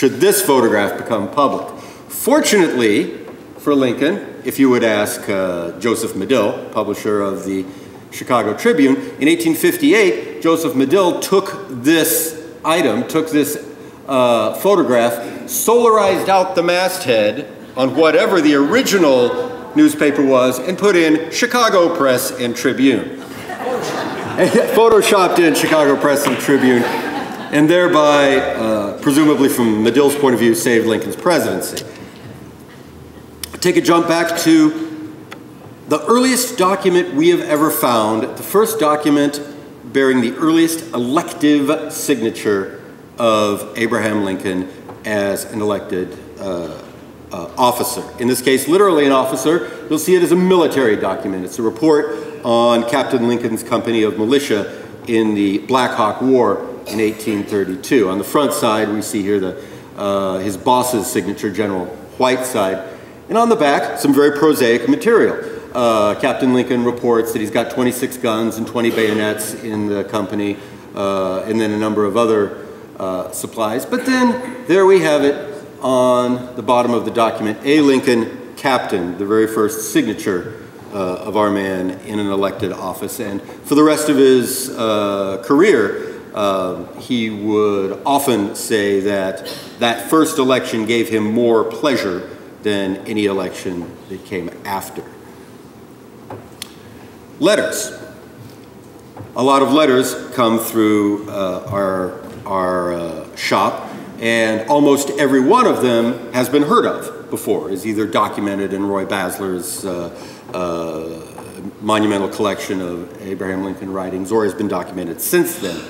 should this photograph become public. Fortunately for Lincoln, if you would ask Joseph Medill, publisher of the Chicago Tribune, in 1858, Joseph Medill took this item, took this photograph, solarized out the masthead on whatever the original newspaper was, and put in Chicago Press and Tribune. Photoshopped in Chicago Press and Tribune, and thereby, presumably from Medill's point of view, saved Lincoln's presidency. Take a jump back to the earliest document we have ever found, the first document bearing the earliest elective signature of Abraham Lincoln as an elected officer. In this case, literally an officer. You'll see it as a military document. It's a report on Captain Lincoln's company of militia in the Black Hawk War in 1832. On the front side, we see here his boss's signature, General Whiteside. And on the back, some very prosaic material. Captain Lincoln reports that he's got 26 guns and 20 bayonets in the company, and then a number of other supplies. But then, there we have it on the bottom of the document, A. Lincoln, Captain, the very first signature of our man in an elected office. And for the rest of his career, he would often say that that first election gave him more pleasure than any election that came after. Letters. A lot of letters come through our shop, and almost every one of them has been heard of before, is either documented in Roy Basler's monumental collection of Abraham Lincoln writings, or has been documented since then.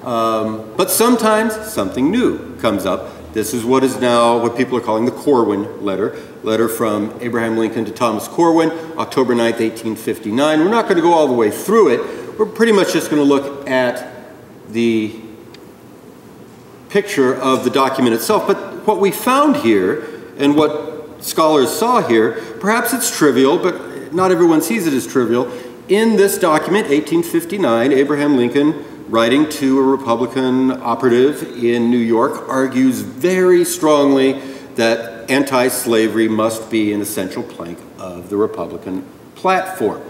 But sometimes something new comes up. This is what is now what people are calling the Corwin letter from Abraham Lincoln to Thomas Corwin, October 9th, 1859. We're not going to go all the way through it. We're pretty much just going to look at the picture of the document itself. But what we found here, and what scholars saw here, perhaps it's trivial, but not everyone sees it as trivial. In this document, 1859, Abraham Lincoln, writing to a Republican operative in New York, argues very strongly that anti-slavery must be an essential plank of the Republican platform.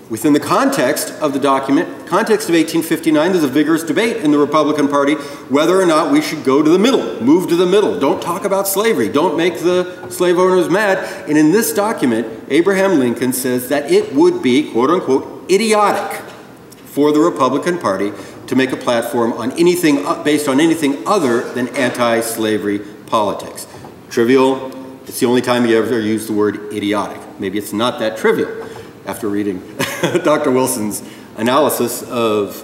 Within the context of the document, context of 1859, there's a vigorous debate in the Republican Party whether or not we should go to the middle, move to the middle. Don't talk about slavery. Don't make the slave owners mad. And in this document, Abraham Lincoln says that it would be, quote unquote, idiotic for the Republican Party to make a platform on anything based on anything other than anti-slavery politics. Trivial. It's the only time you ever use the word idiotic. Maybe it's not that trivial after reading Dr. Wilson's analysis of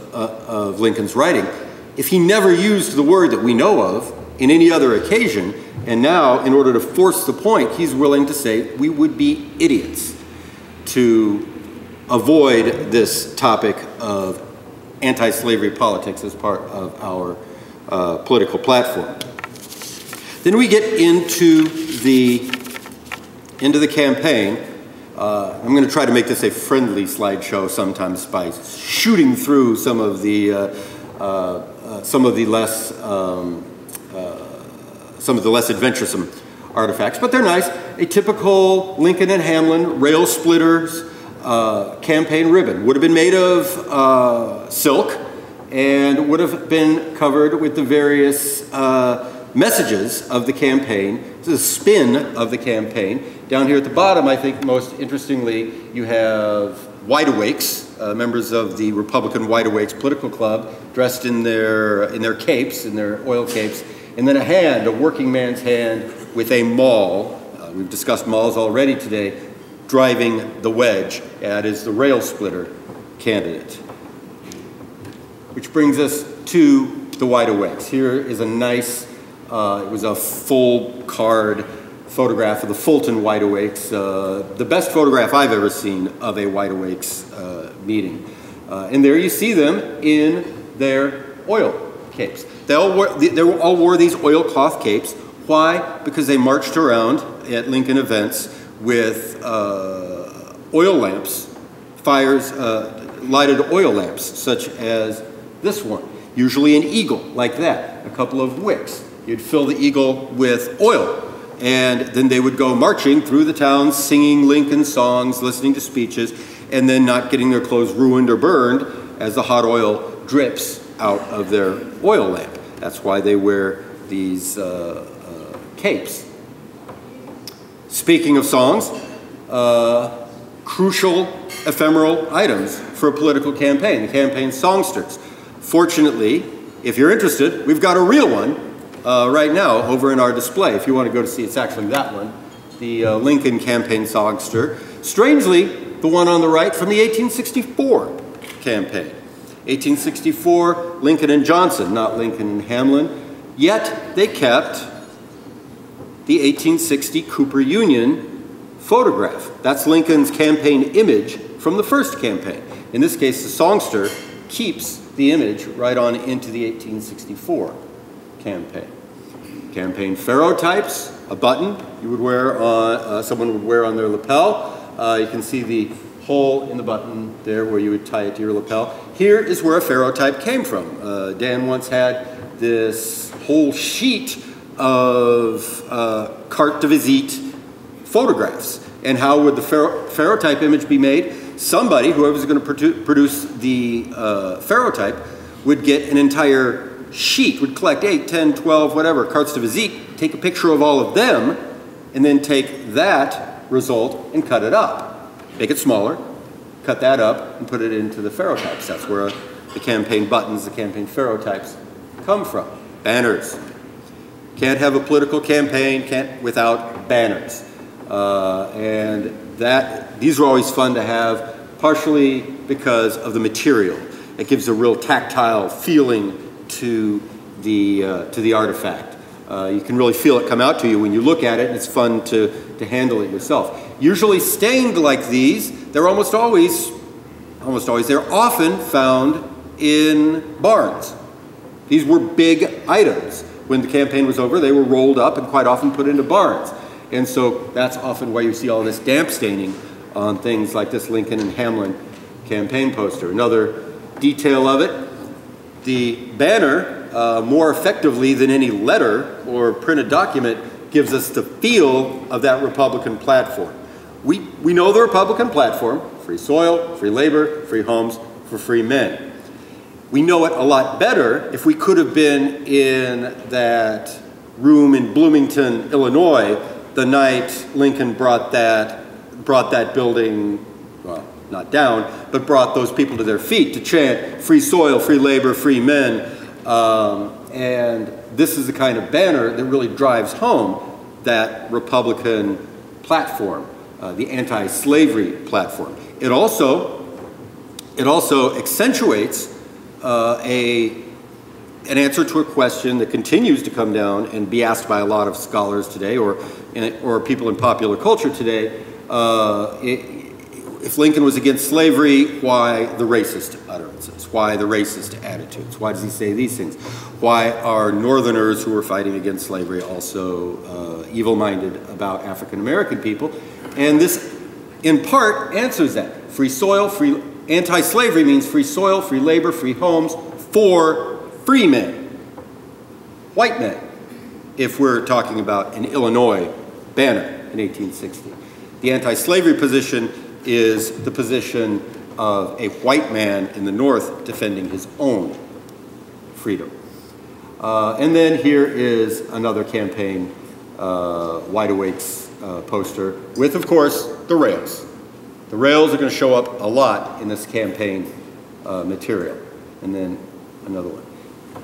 Lincoln's writing. If he never used the word that we know of in any other occasion, and now, in order to force the point, he's willing to say we would be idiots to avoid this topic of anti-slavery politics as part of our political platform. Then we get into the campaign. I'm going to try to make this a friendly slideshow sometimes by shooting through some of the less adventuresome artifacts, but they're nice. A typical Lincoln and Hamlin rail splitters campaign ribbon would have been made of silk and would have been covered with the various messages of the campaign, the spin of the campaign. Down here at the bottom, I think most interestingly, you have wide awakes, members of the Republican Wide Awakes political club, dressed in their capes, in their oil capes, and then a hand, a working man's hand, with a maul. We've discussed mauls already today, driving the wedge. That is the rail splitter candidate. Which brings us to the Wide Awakes. Here is a nice, it was a full card photograph of the Fulton Wide Awakes, the best photograph I've ever seen of a Wide Awakes meeting. And there you see them in their oil capes. They all wore these oilcloth capes. Why? Because they marched around at Lincoln events with oil lamps, lighted oil lamps, such as this one. Usually an eagle, like that, a couple of wicks. You'd fill the eagle with oil. And then they would go marching through the town, singing Lincoln songs, listening to speeches, and then not getting their clothes ruined or burned as the hot oil drips out of their oil lamp. That's why they wear these capes. Speaking of songs, crucial ephemeral items for a political campaign, the campaign songsters. Fortunately, if you're interested, we've got a real one right now over in our display. If you want to go to see, it's actually that one, the Lincoln campaign songster. Strangely, the one on the right from the 1864 campaign. 1864, Lincoln and Johnson, not Lincoln and Hamlin. Yet they kept the 1860 Cooper Union photograph. That's Lincoln's campaign image from the first campaign. In this case, the songster keeps the image right on into the 1864 campaign. Campaign ferrotypes, a button you would wear on, someone would wear on their lapel. You can see the hole in the button there where you would tie it to your lapel. Here is where a ferrotype came from. Dan once had this whole sheet of carte de visite photographs. And how would the ferrotype image be made? Somebody, whoever was going to produce the ferrotype, would get an entire sheet, would collect 8, 10, 12, whatever, cartes de visite, take a picture of all of them, and then take that result and cut it up. Make it smaller, cut that up, and put it into the ferrotypes. That's where the campaign buttons, the campaign ferrotypes come from. Banners. Can't have a political campaign without banners. And these are always fun to have, partially because of the material. It gives a real tactile feeling to the artifact. You can really feel it come out to you when you look at it, and it's fun to handle it yourself. Usually stained like these, they're they're often found in barns. These were big items. When the campaign was over, they were rolled up and quite often put into barns. And so that's often why you see all this damp staining on things like this Lincoln and Hamlin campaign poster. Another detail of it, the banner, more effectively than any letter or printed document, gives us the feel of that Republican platform. We know the Republican platform: free soil, free labor, free homes for free men. We know it a lot better if we could have been in that room in Bloomington, Illinois, the night Lincoln brought that building, well, not down, but brought those people to their feet to chant free soil, free labor, free men. And this is the kind of banner that really drives home that Republican platform, the anti-slavery platform. It also accentuates an answer to a question that continues to come down and be asked by a lot of scholars today, or people in popular culture today. If Lincoln was against slavery, why the racist utterances? Why the racist attitudes? Why does he say these things? Why are Northerners who were fighting against slavery also evil-minded about African American people? And this, in part, answers that. Free soil, anti-slavery means free soil, free labor, free homes for free men, white men, if we're talking about an Illinois banner in 1860. The anti-slavery position is the position of a white man in the North defending his own freedom. And then here is another campaign Wide Awake's poster with, of course, the rails. The rails are going to show up a lot in this campaign material. And then another one.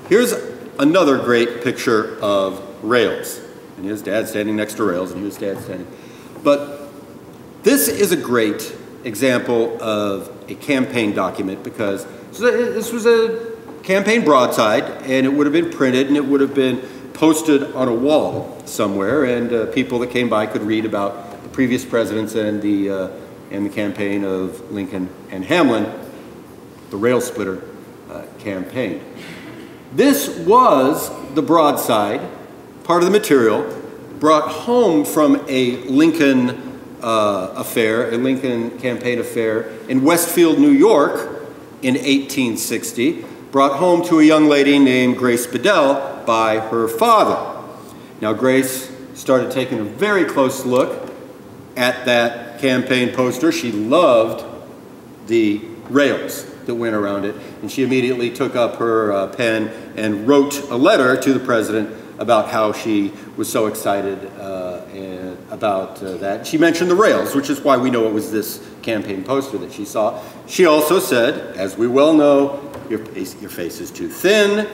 Here's another great picture of rails. And here's Dad standing next to rails, and here's Dad standing. But this is a great example of a campaign document because this was a campaign broadside, and it would have been printed, and it would have been posted on a wall somewhere, and people that came by could read about the previous presidents and the campaign of Lincoln and Hamlin, the rail splitter campaign. This was the broadside, part of the material, brought home from a Lincoln affair, a Lincoln campaign affair in Westfield, New York in 1860, brought home to a young lady named Grace Bedell by her father. Now Grace started taking a very close look at that campaign poster. She loved the rails that went around it, and she immediately took up her pen and wrote a letter to the president about how she was so excited about that. She mentioned the rails, which is why we know it was this campaign poster that she saw. She also said, as we well know, your face is too thin.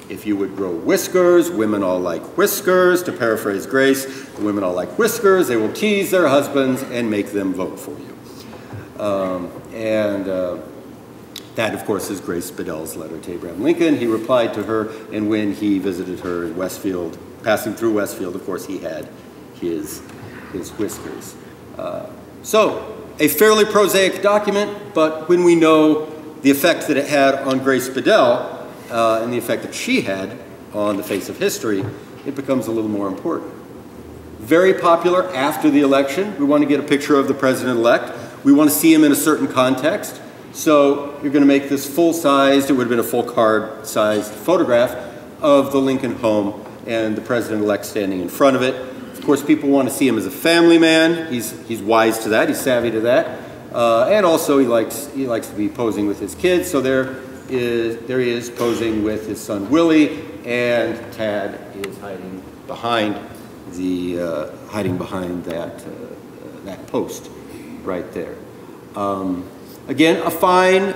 If you would grow whiskers, women all like whiskers. To paraphrase Grace, the women all like whiskers. They will tease their husbands and make them vote for you. That, of course, is Grace Bedell's letter to Abraham Lincoln. He replied to her, and when he visited her in Westfield, passing through Westfield, of course, he had his whiskers. So, a fairly prosaic document, but when we know the effect that it had on Grace Bedell, and the effect that she had on the face of history, it becomes a little more important. Very popular after the election. We want to get a picture of the president-elect. We want to see him in a certain context. So you're going to make this full-sized, it would have been a full card-sized photograph of the Lincoln home and the president-elect standing in front of it. Of course, people want to see him as a family man. He's wise to that. He's savvy to that. And also he likes to be posing with his kids. So there he is posing with his son Willie, and Tad is hiding behind that post right there. Again, a fine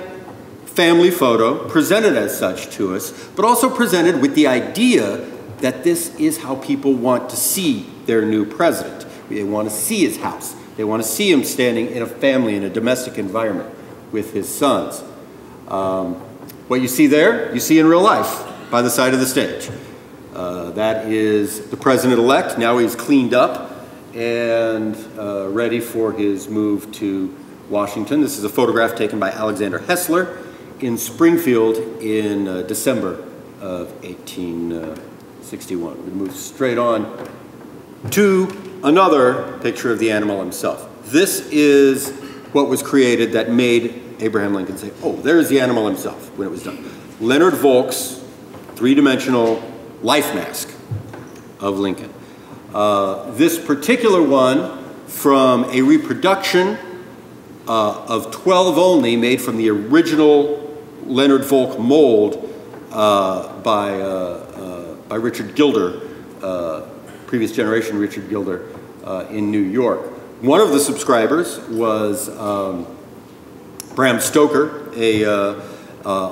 family photo, presented as such to us, but also presented with the idea that this is how people want to see their new president. They want to see his house. They want to see him standing in a family, in a domestic environment with his sons. What you see there, you see in real life by the side of the stage. That is the president-elect. Now he's cleaned up and ready for his move to Washington. This is a photograph taken by Alexander Hessler in Springfield in December of 1861. We move straight on to another picture of the animal himself. This is what was created that made Abraham Lincoln say, oh, there's the animal himself when it was done. Leonard Volk's three-dimensional life mask of Lincoln. This particular one from a reproduction of 12 only, made from the original Leonard Volk mold by Richard Gilder, previous generation Richard Gilder in New York. One of the subscribers was Bram Stoker, a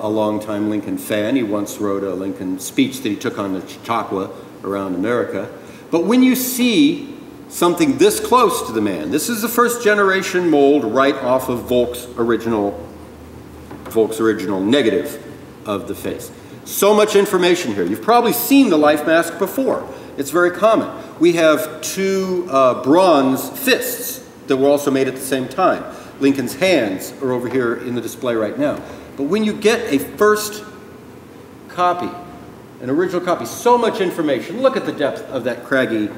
longtime Lincoln fan. He once wrote a Lincoln speech that he took on the Chautauqua around America. But when you see something this close to the man, this is the first generation mold right off of Volk's original negative of the face. So much information here. You've probably seen the life mask before. It's very common. We have two bronze fists that were also made at the same time. Lincoln's hands are over here in the display right now. But when you get a first copy, an original copy, so much information. Look at the depth of that craggy,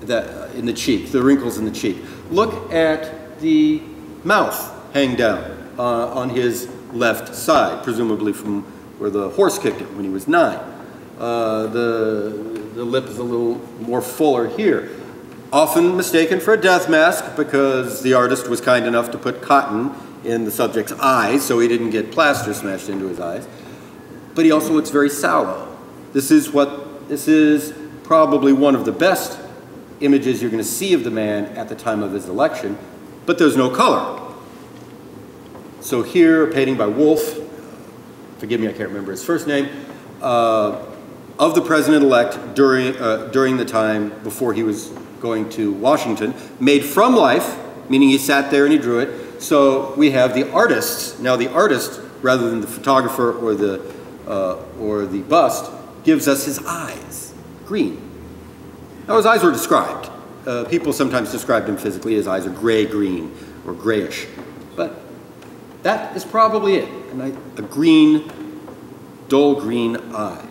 in the cheek, the wrinkles in the cheek. Look at the mouth hang down on his left side, presumably from where the horse kicked him when he was 9. The lip is a little more fuller here. Often mistaken for a death mask because the artist was kind enough to put cotton in the subject's eyes so he didn't get plaster smashed into his eyes. But he also looks very sallow. This is probably one of the best images you're going to see of the man at the time of his election, but there's no color. So here, a painting by Wolfe, forgive me, I can't remember his first name, of the president-elect during the time before he was going to Washington, made from life, meaning he sat there and he drew it. So we have the artists. Now the artist, rather than the photographer or the bust, gives us his eyes, green. Now his eyes were described. People sometimes described him physically. His eyes are gray-green or grayish. But that is probably it, a green, dull green eye.